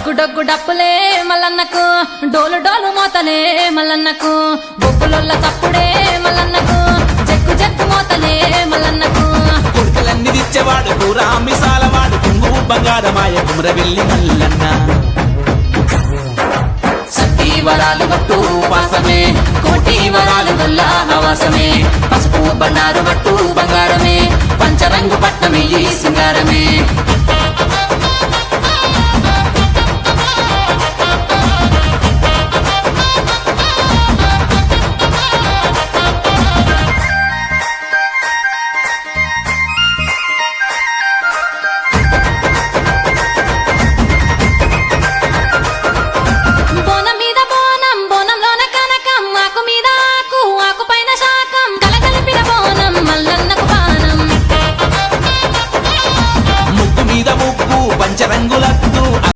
డగ్గు డగ్గు డప్పులే మల్లన్నకు డోలు డోలు మోతలే మల్లన్నకు బొబ్బులొల్ల తప్పుడే మల్లన్నకు చెక్కు చెక్కు మోతలే మల్లన్నకు కొడుకులన్నీ తెచ్చేవాడు కూరా మిసాలవాడు కుంగు బంగారమాయ కుమరవెల్లి మల్లన్న సత్తి వరాలు గట్టు వాసమే కోటి వరాలు గొల్ల ఆవాసమే పసుపు బండారు గట్టు బంగారమే పంచరంగు పట్నమే ఈ సింగారమే బోనం మీద బోనం బోనంలోన కనకం ఆకు మీద ఆకు ఆకు పైన శాకం కలకలిపిన బోనం మల్లన్నకు పానం ముగ్గు మీద ముగ్గు పంచరంగులద్దు